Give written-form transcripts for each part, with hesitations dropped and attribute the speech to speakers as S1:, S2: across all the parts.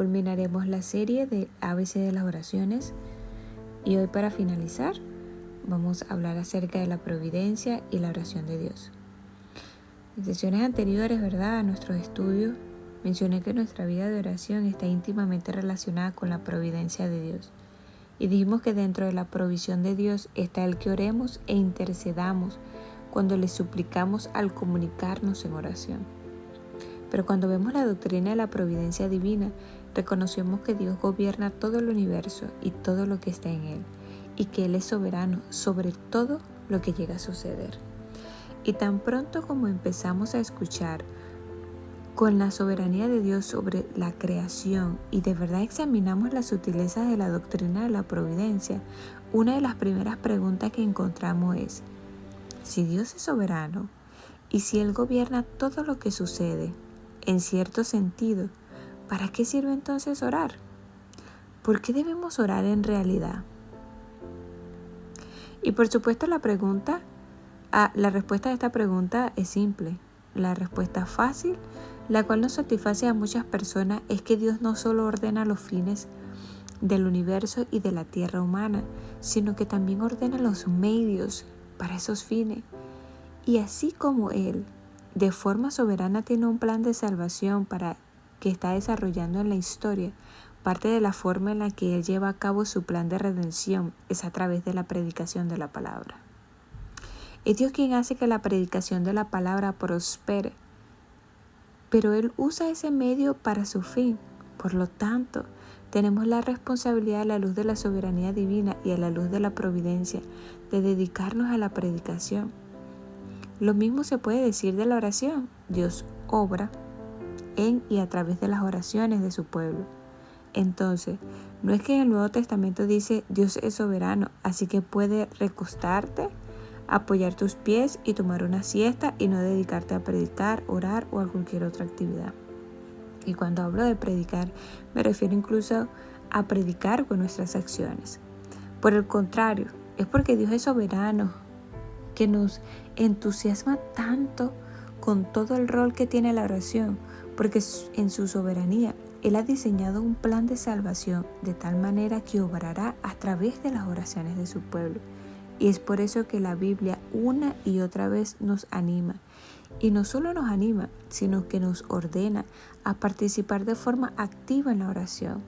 S1: culminaremos la serie de ABC de las oraciones y hoy, para finalizar, vamos a hablar acerca de la providencia y la oración de Dios. En sesiones anteriores, a nuestros estudios, mencioné que nuestra vida de oración está íntimamente relacionada con la providencia de Dios. Y dijimos que dentro de la provisión de Dios está el que oremos e intercedamos cuando le suplicamos al comunicarnos en oración. Pero cuando vemos la doctrina de la providencia divina, reconocemos que Dios gobierna todo el universo y todo lo que está en él, y que Él es soberano sobre todo lo que llega a suceder. Y tan pronto como empezamos a escuchar con la soberanía de Dios sobre la creación y de verdad examinamos las sutilezas de la doctrina de la providencia, una de las primeras preguntas que encontramos es: si Dios es soberano y si Él gobierna todo lo que sucede, en cierto sentido, ¿para qué sirve entonces orar? ¿Por qué debemos orar en realidad? Y por supuesto la respuesta a esta pregunta es simple. La respuesta fácil, la cual nos satisface a muchas personas, es que Dios no solo ordena los fines del universo y de la tierra humana, sino que también ordena los medios para esos fines. Y así como Él, de forma soberana, tiene un plan de salvación que está desarrollando en la historia, parte de la forma en la que Él lleva a cabo su plan de redención es a través de la predicación de la palabra. Es Dios quien hace que la predicación de la palabra prospere, pero Él usa ese medio para su fin. Por lo tanto, tenemos la responsabilidad, a la luz de la soberanía divina y a la luz de la providencia, de dedicarnos a la predicación. Lo mismo se puede decir de la oración. Dios obra en y a través de las oraciones de su pueblo. Entonces, no es que en el Nuevo Testamento dice Dios es soberano, así que puede recostarte, apoyar tus pies y tomar una siesta y no dedicarte a predicar, orar o a cualquier otra actividad. Y cuando hablo de predicar, me refiero incluso a predicar con nuestras acciones. Por el contrario, es porque Dios es soberano, que nos entusiasma tanto con todo el rol que tiene la oración, porque en su soberanía Él ha diseñado un plan de salvación de tal manera que obrará a través de las oraciones de su pueblo. Y es por eso que la Biblia una y otra vez nos anima. Y no solo nos anima, sino que nos ordena a participar de forma activa en la oración.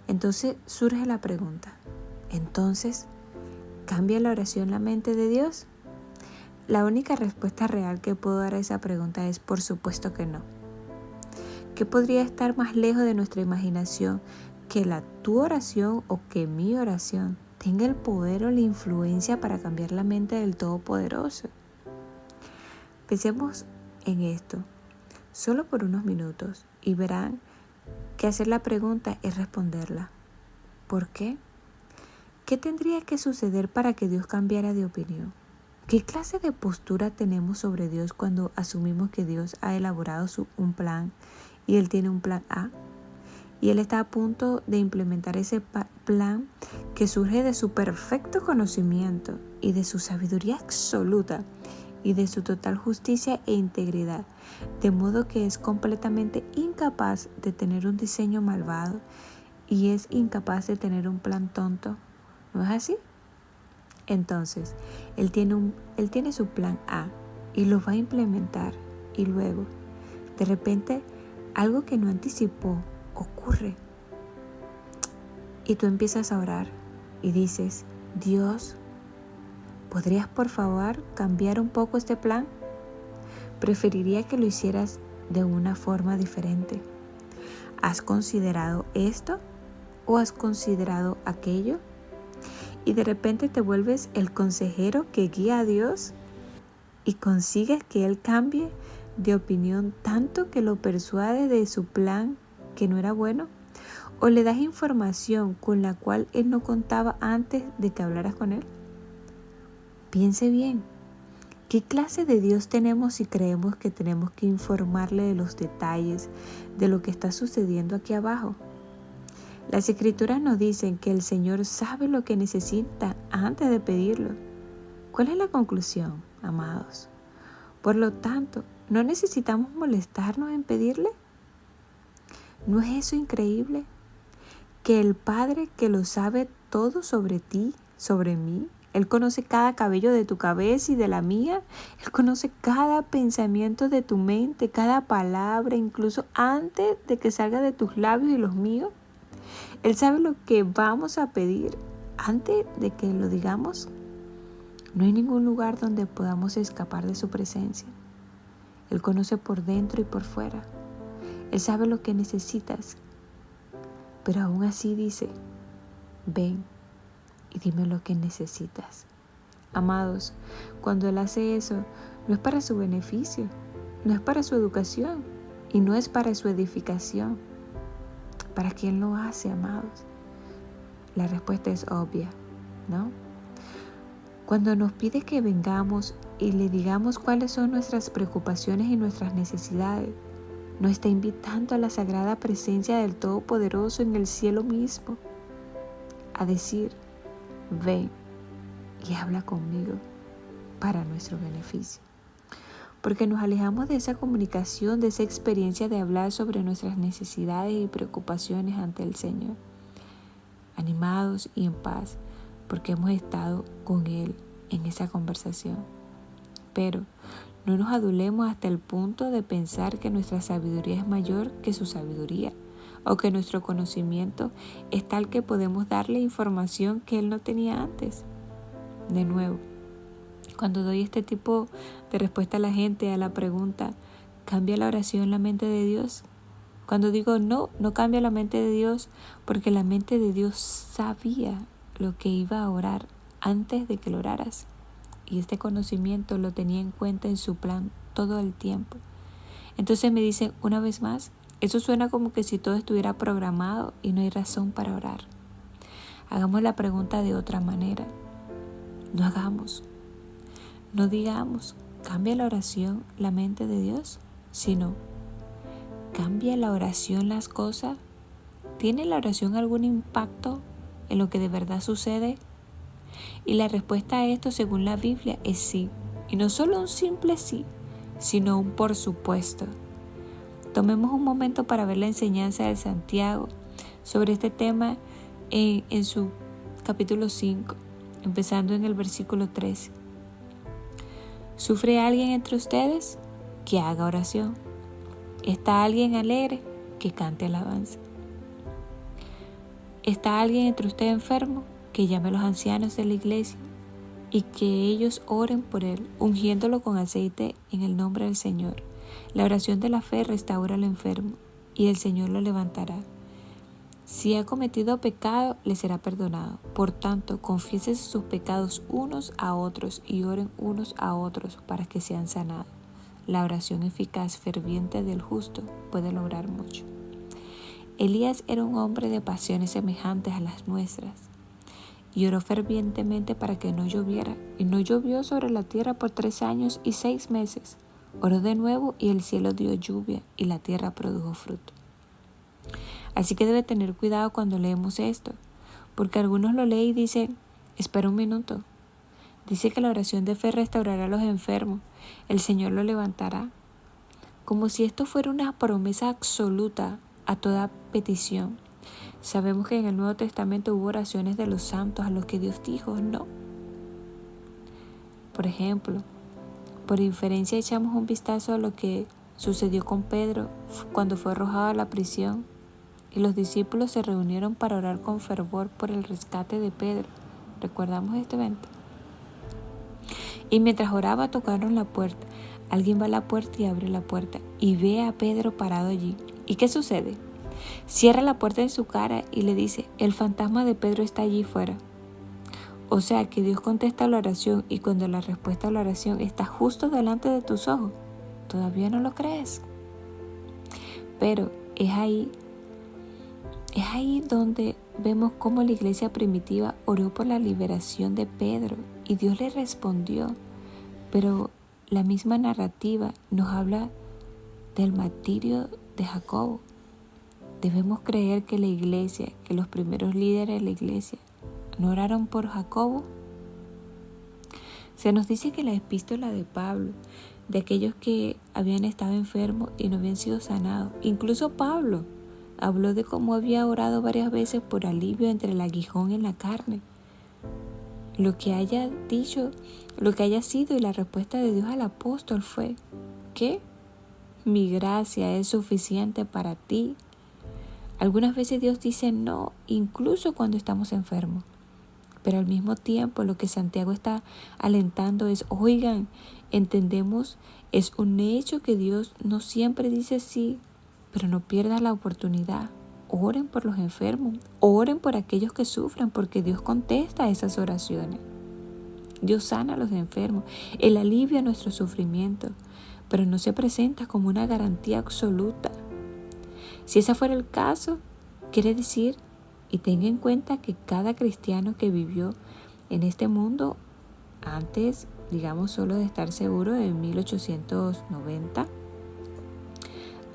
S1: Entonces surge la pregunta: ¿entonces cambia la oración la mente de Dios? La única respuesta real que puedo dar a esa pregunta es por supuesto que no. ¿Qué podría estar más lejos de nuestra imaginación que tu oración o que mi oración tenga el poder o la influencia para cambiar la mente del Todopoderoso? Pensemos en esto solo por unos minutos y verán que hacer la pregunta es responderla. ¿Por qué? ¿Qué tendría que suceder para que Dios cambiara de opinión? ¿Qué clase de postura tenemos sobre Dios cuando asumimos que Dios ha elaborado un plan y Él tiene un plan A? Y Él está a punto de implementar ese plan que surge de su perfecto conocimiento y de su sabiduría absoluta y de su total justicia e integridad, de modo que es completamente incapaz de tener un diseño malvado y es incapaz de tener un plan tonto. ¿No es así? Entonces, Él tiene su plan A y lo va a implementar, y luego, de repente, algo que no anticipó ocurre. Y tú empiezas a orar y dices: Dios, ¿podrías por favor cambiar un poco este plan? Preferiría que lo hicieras de una forma diferente. ¿Has considerado esto o has considerado aquello? Y de repente te vuelves el consejero que guía a Dios y consigues que Él cambie de opinión tanto que lo persuade de su plan que no era bueno. ¿O le das información con la cual Él no contaba antes de que hablaras con Él? Piense bien, ¿qué clase de Dios tenemos si creemos que tenemos que informarle de los detalles de lo que está sucediendo aquí abajo? Las Escrituras nos dicen que el Señor sabe lo que necesita antes de pedirlo. ¿Cuál es la conclusión, amados? Por lo tanto, ¿no necesitamos molestarnos en pedirle? ¿No es eso increíble? que el Padre que lo sabe todo sobre ti, sobre mí, Él conoce cada cabello de tu cabeza y de la mía. Él conoce cada pensamiento de tu mente, cada palabra, incluso antes de que salga de tus labios y los míos. Él sabe lo que vamos a pedir antes de que lo digamos. No hay ningún lugar donde podamos escapar de su presencia. Él conoce por dentro y por fuera. Él sabe lo que necesitas. Pero aún así dice, ven y dime lo que necesitas. Amados, cuando Él hace eso, no es para su beneficio, no es para su educación y no es para su edificación. ¿Para qué Él lo hace, amados? La respuesta es obvia, ¿no? Cuando nos pide que vengamos y le digamos cuáles son nuestras preocupaciones y nuestras necesidades, nos está invitando a la sagrada presencia del Todopoderoso en el cielo mismo, a decir, ven y habla conmigo para nuestro beneficio. Porque nos alejamos de esa comunicación, de esa experiencia de hablar sobre nuestras necesidades y preocupaciones ante el Señor, animados y en paz, porque hemos estado con Él en esa conversación. Pero no nos adulemos hasta el punto de pensar que nuestra sabiduría es mayor que su sabiduría, o que nuestro conocimiento es tal que podemos darle información que Él no tenía antes. De nuevo, cuando doy este tipo de respuesta a la gente a la pregunta, ¿cambia la oración la mente de Dios? Cuando digo no cambia la mente de Dios, porque la mente de Dios sabía lo que iba a orar antes de que lo oraras. Y este conocimiento lo tenía en cuenta en su plan todo el tiempo. Entonces me dicen una vez más, eso suena como que si todo estuviera programado y no hay razón para orar. Hagamos la pregunta de otra manera. No digamos, ¿cambia la oración la mente de Dios? Sino, ¿cambia la oración las cosas? ¿Tiene la oración algún impacto en lo que de verdad sucede? Y la respuesta a esto, según la Biblia, es sí. Y no solo un simple sí, sino un por supuesto. Tomemos un momento para ver la enseñanza de Santiago sobre este tema en su capítulo 5, empezando en el versículo 13. ¿Sufre alguien entre ustedes? Que haga oración. ¿Está alguien alegre? Que cante alabanza. ¿Está alguien entre ustedes enfermo? Que llame a los ancianos de la iglesia y que ellos oren por él, ungiéndolo con aceite en el nombre del Señor. La oración de la fe restaura al enfermo y el Señor lo levantará. Si ha cometido pecado, le será perdonado. Por tanto, confiesen sus pecados unos a otros y oren unos a otros para que sean sanados. La oración eficaz, ferviente del justo puede lograr mucho. Elías era un hombre de pasiones semejantes a las nuestras. Y oró fervientemente para que no lloviera, y no llovió sobre la tierra por 3 años y 6 meses. Oró de nuevo y el cielo dio lluvia y la tierra produjo fruto. Así que debe tener cuidado cuando leemos esto, porque algunos lo leen y dicen, espera un minuto. Dice que la oración de fe restaurará a los enfermos, el Señor lo levantará. Como si esto fuera una promesa absoluta a toda petición. Sabemos que en el Nuevo Testamento hubo oraciones de los santos a los que Dios dijo no. Por ejemplo, por inferencia echamos un vistazo a lo que sucedió con Pedro cuando fue arrojado a la prisión y los discípulos se reunieron para orar con fervor por el rescate de Pedro. ¿Recordamos este evento? Y mientras oraba tocaron la puerta. Alguien va a la puerta y abre la puerta y ve a Pedro parado allí. ¿Y qué sucede? Cierra la puerta en su cara y le dice, el fantasma de Pedro está allí fuera. O sea que Dios contesta la oración y cuando la respuesta a la oración está justo delante de tus ojos, todavía no lo crees. Pero es ahí donde vemos cómo la iglesia primitiva oró por la liberación de Pedro y Dios le respondió. Pero la misma narrativa nos habla del martirio de Jacobo. Debemos creer que la iglesia, que los primeros líderes de la iglesia, ¿no oraron por Jacobo? Se nos dice que la epístola de Pablo, de aquellos que habían estado enfermos y no habían sido sanados, incluso Pablo Habló de cómo había orado varias veces por alivio entre el aguijón en la carne. Lo que haya dicho, lo que haya sido, y la respuesta de Dios al apóstol fue: ¿qué? Mi gracia es suficiente para ti. Algunas veces Dios dice no, incluso cuando estamos enfermos. Pero al mismo tiempo lo que Santiago está alentando es: oigan, entendemos, es un hecho que Dios no siempre dice sí, pero no pierdas la oportunidad. Oren por los enfermos, oren por aquellos que sufran, porque Dios contesta esas oraciones. Dios sana a los enfermos, Él alivia nuestro sufrimiento, pero no se presenta como una garantía absoluta. Si ese fuera el caso, quiere decir, y tenga en cuenta, que cada cristiano que vivió en este mundo antes, digamos, solo de estar seguro, en 1890,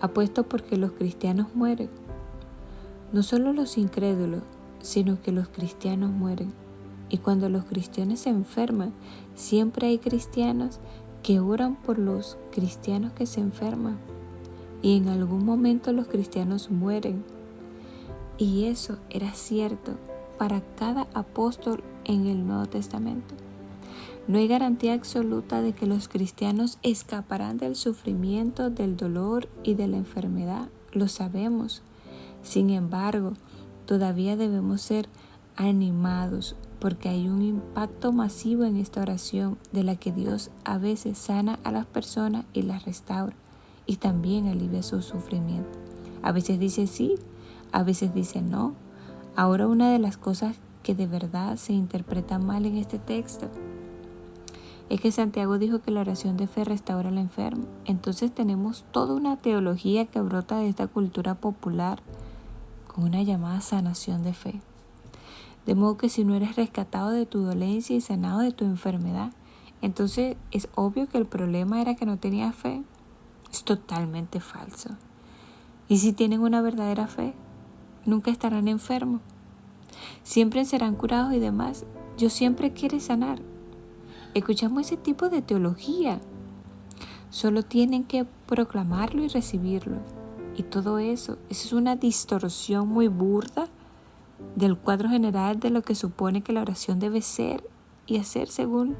S1: ha puesto porque los cristianos mueren. No solo los incrédulos, sino que los cristianos mueren. Y cuando los cristianos se enferman, siempre hay cristianos que oran por los cristianos que se enferman. Y en algún momento los cristianos mueren. Y eso era cierto para cada apóstol en el Nuevo Testamento. No hay garantía absoluta de que los cristianos escaparán del sufrimiento, del dolor y de la enfermedad. Lo sabemos. Sin embargo, todavía debemos ser animados, porque hay un impacto masivo en esta oración, de la que Dios a veces sana a las personas y las restaura, y también alivia su sufrimiento. A veces dice sí, a veces dice no. Ahora, una de las cosas que de verdad se interpreta mal en este texto es que Santiago dijo que la oración de fe restaura al enfermo. Entonces tenemos toda una teología que brota de esta cultura popular con una llamada sanación de fe. De modo que si no eres rescatado de tu dolencia y sanado de tu enfermedad, entonces es obvio que el problema era que no tenías fe. Es totalmente falso. Y si tienen una verdadera fe, nunca estarán enfermos. Siempre serán curados y demás. Dios siempre quiere sanar. Escuchamos ese tipo de teología. Solo tienen que proclamarlo y recibirlo. Y todo eso es una distorsión muy burda del cuadro general de lo que supone que la oración debe ser y hacer según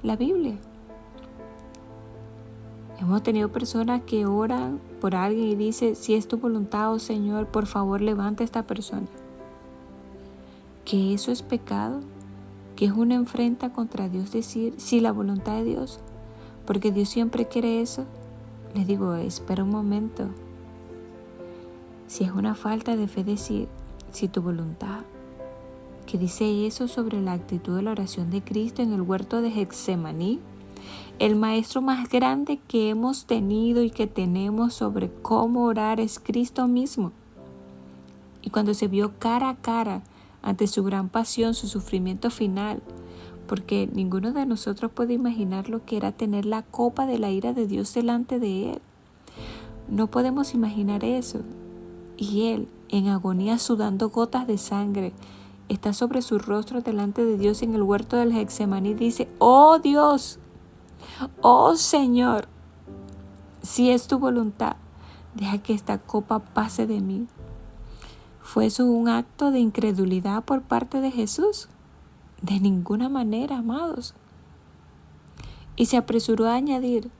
S1: la Biblia. Hemos tenido personas que oran por alguien y dicen: si es tu voluntad, oh Señor, por favor levanta a esta persona. ¿Que eso es pecado? ¿Que es una afrenta contra Dios decir sí, la voluntad de Dios? Porque Dios siempre quiere eso. Les digo, espera un momento. Si es una falta de fe decir si tu voluntad, que dice eso sobre la actitud de la oración de Cristo en el huerto de Getsemaní, el maestro más grande que hemos tenido y que tenemos sobre cómo orar es Cristo mismo. Y cuando se vio cara a cara ante su gran pasión, su sufrimiento final, porque ninguno de nosotros puede imaginar lo que era tener la copa de la ira de Dios delante de Él. No podemos imaginar eso. Y Él, en agonía, sudando gotas de sangre, está sobre su rostro delante de Dios en el huerto del Getsemaní y dice: oh Dios, oh Señor, si es tu voluntad, deja que esta copa pase de mí. ¿Fue eso un acto de incredulidad por parte de Jesús? De ninguna manera, amados. Y se apresuró a añadir: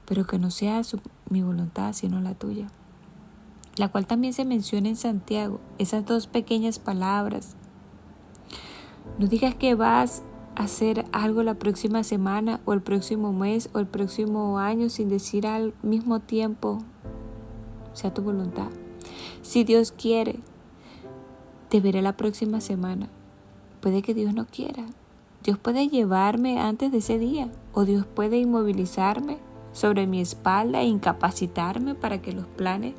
S1: pero que no sea mi voluntad, sino la tuya. La cual también se menciona en Santiago, esas dos pequeñas palabras. No digas que vas a hacer algo la próxima semana o el próximo mes o el próximo año sin decir al mismo tiempo: sea tu voluntad. Si Dios quiere, te veré la próxima semana. Puede que Dios no quiera. Dios puede llevarme antes de ese día, o Dios puede inmovilizarme sobre mi espalda e incapacitarme para que los planes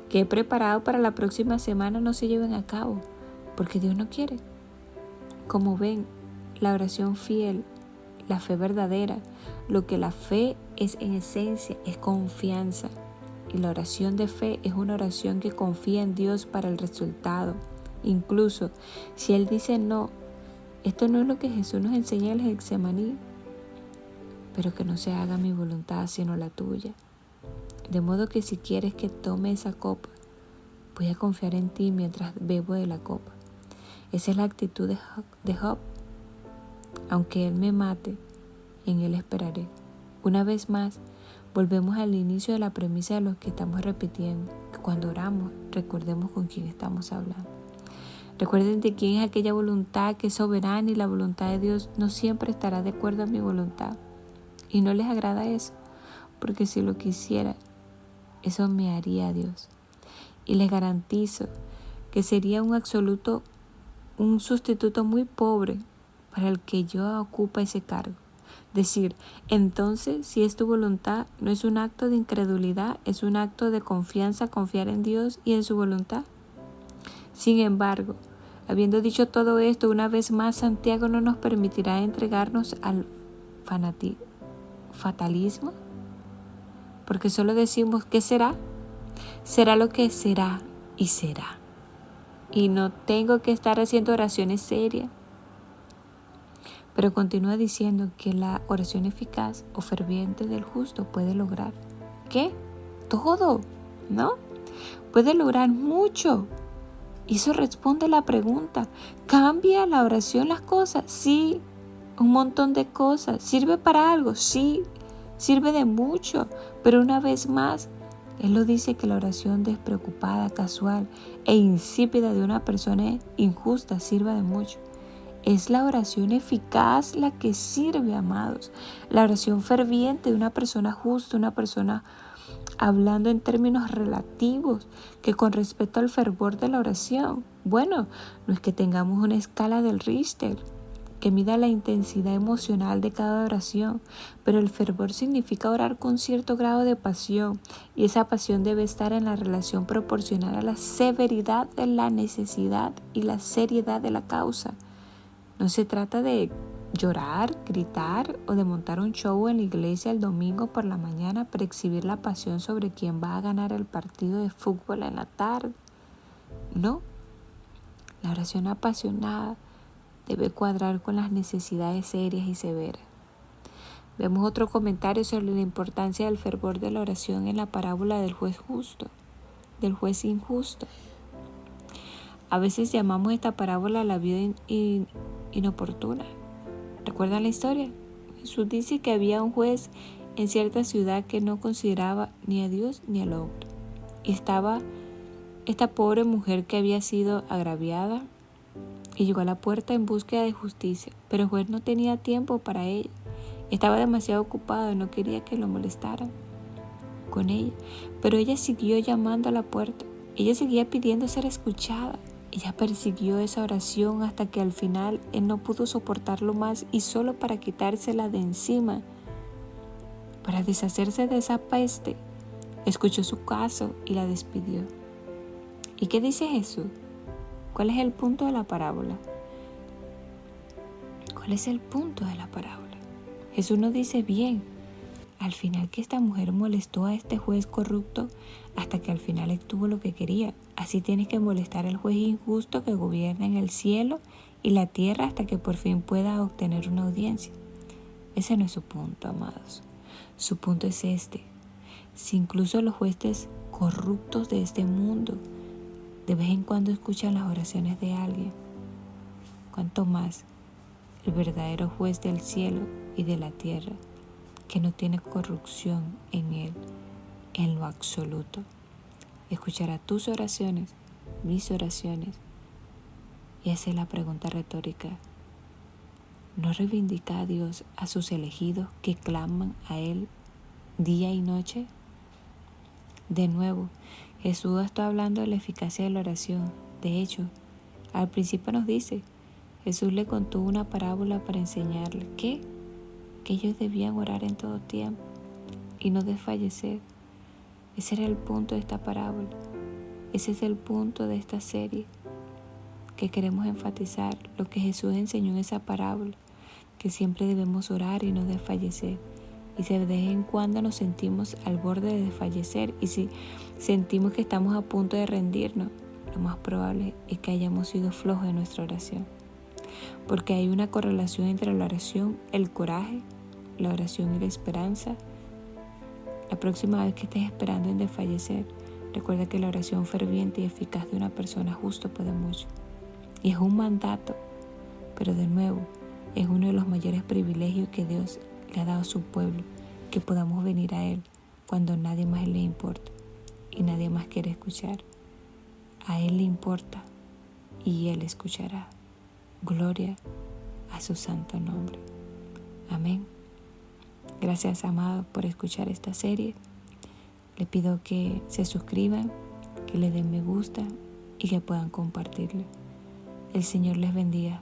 S1: que he preparado para la próxima semana no se lleven a cabo, porque Dios no quiere. Como ven, la oración fiel, la fe verdadera, lo que la fe es en esencia, es confianza. Y la oración de fe es una oración que confía en Dios para el resultado. Incluso si Él dice no, esto no es lo que Jesús nos enseña en el Getsemaní, pero que no se haga mi voluntad sino la tuya. De modo que si quieres que tome esa copa, Voy a confiar en ti mientras bebo de la copa. Esa es la actitud de Job. Aunque él me mate, en él esperaré. Una vez más, volvemos al inicio de la premisa de lo que estamos repitiendo, que cuando oramos, recordemos con quién estamos hablando. Recuerden de quién es aquella voluntad que es soberana, y la voluntad de Dios no siempre estará de acuerdo a mi voluntad. Y no les agrada eso, porque si lo quisiera, eso me haría a Dios. Y les garantizo que sería un sustituto muy pobre para el que yo ocupa ese cargo. Decir, entonces, si es tu voluntad, no es un acto de incredulidad, es un acto de confianza, confiar en Dios y en su voluntad. Sin embargo, habiendo dicho todo esto, una vez más, Santiago no nos permitirá entregarnos al fatalismo, porque solo decimos, ¿qué será? Será lo que será y será. Y no tengo que estar haciendo oraciones serias. Pero continúa diciendo que la oración eficaz o ferviente del justo puede lograr, ¿qué? Todo, ¿no? Puede lograr mucho. Y eso responde a la pregunta, ¿cambia la oración las cosas? Sí, un montón de cosas. ¿Sirve para algo? Sí, sirve de mucho. Pero una vez más, Él lo dice que la oración despreocupada, casual e insípida de una persona injusta sirva de mucho. Es la oración eficaz la que sirve, amados. La oración ferviente de una persona justa, una persona hablando en términos relativos, que con respecto al fervor de la oración, bueno, no es que tengamos una escala del Richter que mida la intensidad emocional de cada oración, pero el fervor significa orar con cierto grado de pasión, y esa pasión debe estar en la relación proporcional a la severidad de la necesidad y la seriedad de la causa. No se trata de llorar, gritar o de montar un show en la iglesia el domingo por la mañana para exhibir la pasión sobre quién va a ganar el partido de fútbol en la tarde. No, la oración apasionada debe cuadrar con las necesidades serias y severas. Vemos otro comentario sobre la importancia del fervor de la oración en la parábola del juez injusto. A veces llamamos esta parábola la vida inoportuna. ¿Recuerdan la historia? Jesús dice que había un juez en cierta ciudad que no consideraba ni a Dios ni al hombre. Y estaba esta pobre mujer que había sido agraviada y llegó a la puerta en búsqueda de justicia, pero el juez no tenía tiempo para ella. Estaba demasiado ocupado y no quería que lo molestaran con ella, pero ella siguió llamando a la puerta. Ella seguía pidiendo ser escuchada. Ella persiguió esa oración hasta que al final él no pudo soportarlo más, y solo para quitársela de encima, para deshacerse de esa peste, escuchó su caso y la despidió. ¿Y qué dice Jesús? ¿Cuál es el punto de la parábola? ¿Cuál es el punto de la parábola? Jesús nos dice bien, al final, que esta mujer molestó a este juez corrupto hasta que al final obtuvo lo que quería. Así tienes que molestar al juez injusto que gobierna en el cielo y la tierra hasta que por fin pueda obtener una audiencia. Ese no es su punto, amados. Su punto es este. Si incluso los jueces corruptos de este mundo de vez en cuando escuchan las oraciones de alguien, ¿cuánto más el verdadero juez del cielo y de la tierra, que no tiene corrupción en él, en lo absoluto, escuchará tus oraciones, mis oraciones, y hace la pregunta retórica? ¿No reivindica a Dios a sus elegidos que claman a Él día y noche? De nuevo, Jesús está hablando de la eficacia de la oración. De hecho, al principio nos dice, Jesús le contó una parábola para enseñarle que ellos debían orar en todo tiempo y no desfallecer. Ese era el punto de esta parábola. Ese es el punto de esta serie que queremos enfatizar, lo que Jesús enseñó en esa parábola, que siempre debemos orar y no desfallecer. Y si de vez en cuando nos sentimos al borde de desfallecer, y si sentimos que estamos a punto de rendirnos, lo más probable es que hayamos sido flojos en nuestra oración. Porque hay una correlación entre la oración, el coraje, la oración y la esperanza. La próxima vez que estés esperando en desfallecer, Recuerda que la oración ferviente y eficaz de una persona justo puede mucho. Y es un mandato, pero de nuevo, es uno de los mayores privilegios que Dios le ha dado a su pueblo, que podamos venir a Él cuando nadie más le importa y nadie más quiere escuchar. A Él le importa y Él escuchará. Gloria a su santo nombre. Amén. Gracias, amados, por escuchar esta serie. Le pido que se suscriban, que le den me gusta y que puedan compartirlo. El Señor les bendiga.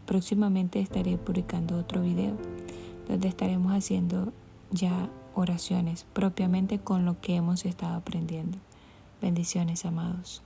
S1: Próximamente estaré publicando otro video donde estaremos haciendo ya oraciones propiamente con lo que hemos estado aprendiendo. Bendiciones, amados.